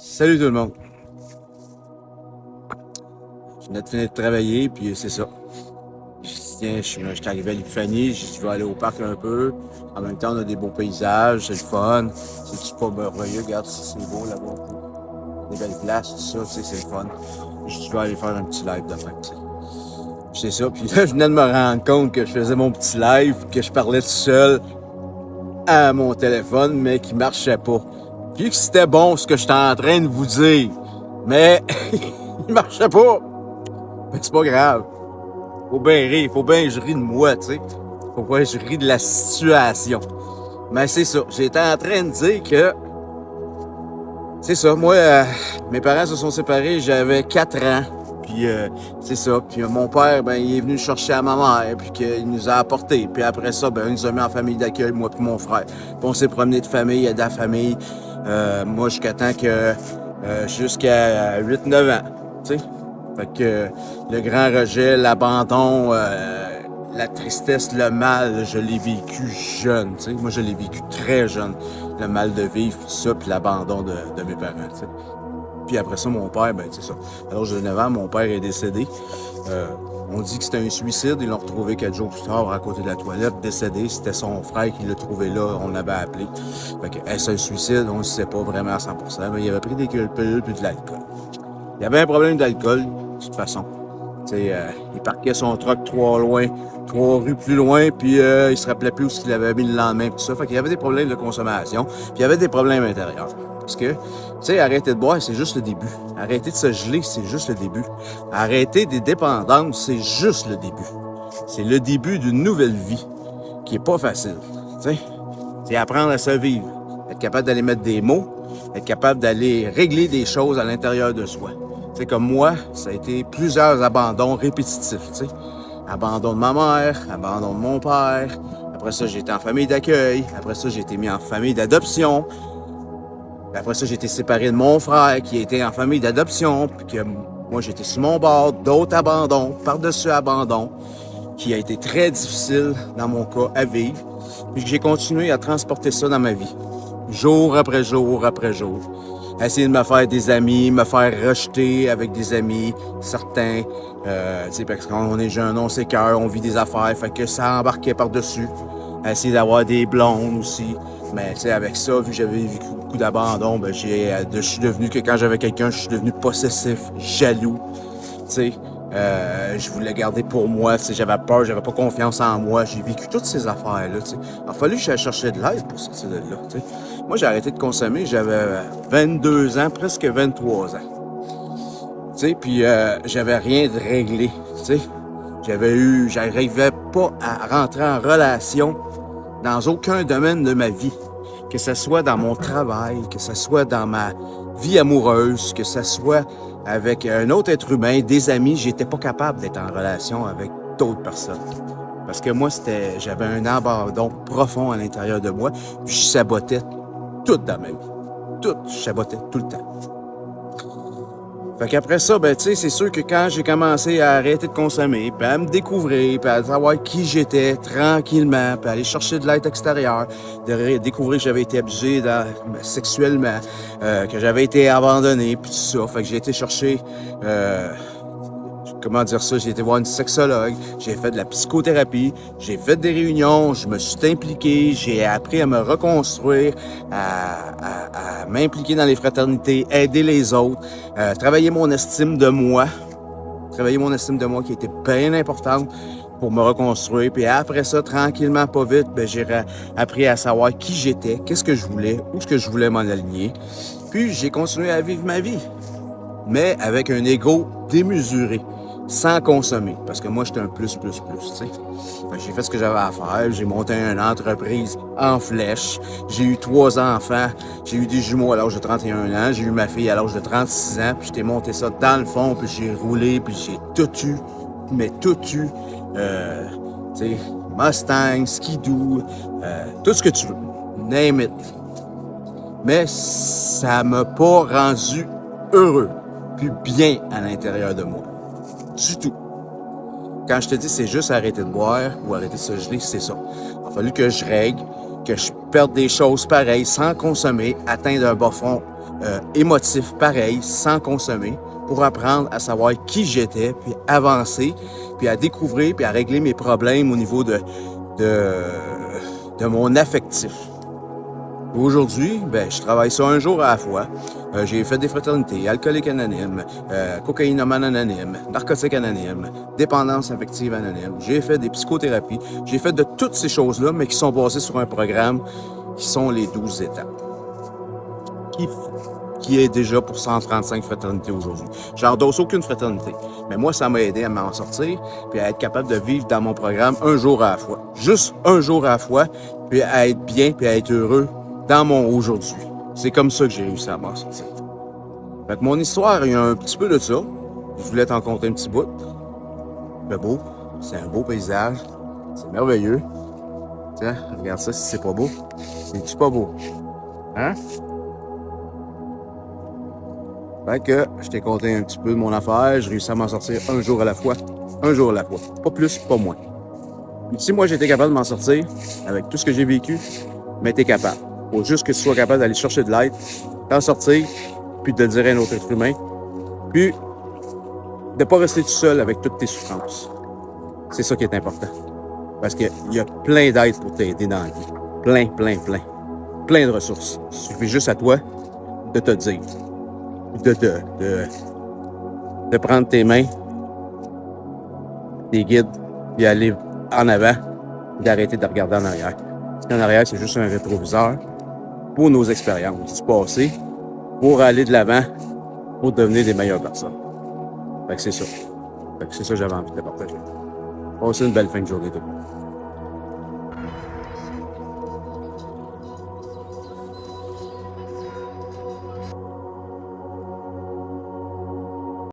Salut tout le monde. Je venais de finir de travailler, puis c'est ça. Je dis, tiens, je suis arrivé à l'Épiphanie, j'ai dit, je vais aller au parc un peu. En même temps, on a des beaux paysages, c'est le fun. C'est pas merveilleux, regarde, c'est beau là-bas. Des belles places, tout ça, tu sais, c'est le fun. Je dis, je vais aller faire un petit live demain, tu sais. Puis c'est ça, puis là, je venais de me rendre compte que je faisais mon petit live, que je parlais tout seul à mon téléphone, mais qui marchait pas. Puis que c'était bon ce que j'étais en train de vous dire, mais il marchait pas. Mais c'est pas grave. Faut bien rire, faut bien que je ris de moi, tu sais. Faut pas que je ris de la situation. Mais c'est ça, j'étais en train de dire que... C'est ça, moi, mes parents se sont séparés, j'avais 4 ans. Puis c'est ça, puis mon père, ben, il est venu chercher à ma mère, puis qu'il nous a apporté. Puis après ça, ben, il nous a mis en famille d'accueil, moi puis mon frère. Puis on s'est promené de famille à de la famille. Moi, jusqu'à temps que... jusqu'à 8-9 ans, tu sais. Fait que le grand rejet, l'abandon, la tristesse, le mal, je l'ai vécu jeune, tu sais. Moi, je l'ai vécu très jeune. Le mal de vivre, tout ça, puis l'abandon de mes parents, tu sais. Puis après ça, mon père, ben, c'est ça. À l'âge de 9 ans, mon père est décédé. On dit que c'était un suicide. Ils l'ont retrouvé 4 jours plus tard à côté de la toilette, décédé. C'était son frère qui l'a trouvé là. On l'avait appelé. Fait que, est-ce un suicide? On ne sait pas vraiment à 100%. Mais il avait pris des pilules puis de l'alcool. Il avait un problème d'alcool, de toute façon. Il parquait son truck 3 rues plus loin, puis il se rappelait plus où il avait mis le lendemain, tout ça. Fait qu'il y avait des problèmes de consommation, puis il y avait des problèmes intérieurs. Parce que, tu sais, arrêter de boire, c'est juste le début. Arrêter de se geler, c'est juste le début. Arrêter des dépendances, c'est juste le début. C'est le début d'une nouvelle vie qui est pas facile. Tu sais, c'est apprendre à se vivre, être capable d'aller mettre des mots, être capable d'aller régler des choses à l'intérieur de soi. Tu sais, comme moi, ça a été plusieurs abandons répétitifs, tu sais. Abandon de ma mère, abandon de mon père. Après ça, j'ai été en famille d'accueil. Après ça, j'ai été mis en famille d'adoption. Après ça, j'ai été séparé de mon frère qui était en famille d'adoption. Puis que moi, j'étais sur mon bord, d'autres abandons, par-dessus abandons, qui a été très difficile dans mon cas à vivre. Puis que j'ai continué à transporter ça dans ma vie. Jour après jour après jour. Essayer de me faire des amis, me faire rejeter avec des amis, certains. Tu sais, parce qu'on est jeune, on s'écoeure, on vit des affaires, fait que ça embarquait par-dessus. Essayer d'avoir des blondes aussi. Mais tu sais, avec ça, vu que j'avais vécu beaucoup d'abandon, ben je suis devenu que quand j'avais quelqu'un, je suis devenu possessif, jaloux. Tu sais, je voulais garder pour moi, tu sais, j'avais peur, j'avais pas confiance en moi. J'ai vécu toutes ces affaires-là, tu sais. Il a fallu que j'aille chercher de l'aide pour sortir de là, tu sais. Moi, j'ai arrêté de consommer, j'avais 22 ans, presque 23 ans. Tu sais, puis j'avais rien de réglé, tu sais. J'arrivais pas à rentrer en relation dans aucun domaine de ma vie. Que ce soit dans mon travail, que ce soit dans ma vie amoureuse, que ce soit avec un autre être humain, des amis, j'étais pas capable d'être en relation avec d'autres personnes. Parce que moi, j'avais un abandon profond à l'intérieur de moi, puis je sabotais tout dans ma vie. Tout, je sabotais tout le temps. Fait qu'après ça, ben, tu sais, c'est sûr que quand j'ai commencé à arrêter de consommer, puis à me découvrir, puis à savoir qui j'étais tranquillement, puis à aller chercher de l'aide extérieure, de découvrir que j'avais été abusé sexuellement, que j'avais été abandonné, puis tout ça. Fait que j'ai été chercher, comment dire ça, j'ai été voir une sexologue, j'ai fait de la psychothérapie, j'ai fait des réunions, je me suis impliqué, j'ai appris à me reconstruire, à m'impliquer dans les fraternités, aider les autres, travailler mon estime de moi, qui était bien importante pour me reconstruire. Puis après ça, tranquillement, pas vite, ben, j'ai appris à savoir qui j'étais, qu'est-ce que je voulais, où est-ce que je voulais m'en aligner. Puis j'ai continué à vivre ma vie, mais avec un ego démesuré, sans consommer. Parce que moi, j'étais un plus, tu sais. J'ai fait ce que j'avais à faire. J'ai monté une entreprise en flèche. J'ai eu 3 enfants. J'ai eu des jumeaux à l'âge de 31 ans. J'ai eu ma fille à l'âge de 36 ans. Puis j'étais monté ça dans le fond. Puis j'ai roulé. Puis j'ai tout eu. Mais tout eu. Tu sais, Mustang, Skidoo, tout ce que tu veux. Name it. Mais ça m'a pas rendu heureux. Puis bien à l'intérieur de moi. Du tout. Quand je te dis c'est juste arrêter de boire ou arrêter de se geler, c'est ça. Il a fallu que je règle, que je perdre des choses pareilles sans consommer, atteindre un bas fond émotif pareil sans consommer, pour apprendre à savoir qui j'étais, puis avancer, puis à découvrir, puis à régler mes problèmes au niveau de mon affectif. Aujourd'hui, je travaille ça un jour à la fois. J'ai fait des fraternités, alcooliques anonymes, cocaïnomane anonyme, narcotiques anonymes, dépendance affective anonyme. J'ai fait des psychothérapies. J'ai fait de toutes ces choses-là, mais qui sont basées sur un programme qui sont les 12 étapes. Qui est déjà pour 135 fraternités aujourd'hui. J'endosse aucune fraternité. Mais moi, ça m'a aidé à m'en sortir, puis à être capable de vivre dans mon programme un jour à la fois. Juste un jour à la fois, puis à être bien, puis à être heureux dans mon aujourd'hui. C'est comme ça que j'ai réussi à m'en sortir. Fait que mon histoire, il y a un petit peu de ça. Je voulais t'en conter un petit bout. C'est beau. C'est un beau paysage. C'est merveilleux. Tiens, regarde ça si c'est pas beau. C'est-tu pas beau? Hein? Fait que je t'ai conté un petit peu de mon affaire. J'ai réussi à m'en sortir un jour à la fois. Un jour à la fois. Pas plus, pas moins. Puis si moi j'étais capable de m'en sortir avec tout ce que j'ai vécu, mais t'es capable. Faut juste que tu sois capable d'aller chercher de l'aide, t'en sortir, puis de le dire à un autre être humain. Puis de ne pas rester tout seul avec toutes tes souffrances. C'est ça qui est important. Parce qu'il y a plein d'aides pour t'aider dans la vie. Plein, plein, plein. Plein de ressources. Il suffit juste à toi de te dire. De prendre tes mains, tes guides, puis aller en avant, d'arrêter de regarder en arrière. Parce qu'en arrière, c'est juste un rétroviseur pour nos expériences du passé, pour aller de l'avant, pour devenir des meilleures personnes. Fait que c'est ça. Fait que c'est ça que j'avais envie de partager. Passez une belle fin de journée, tout le monde.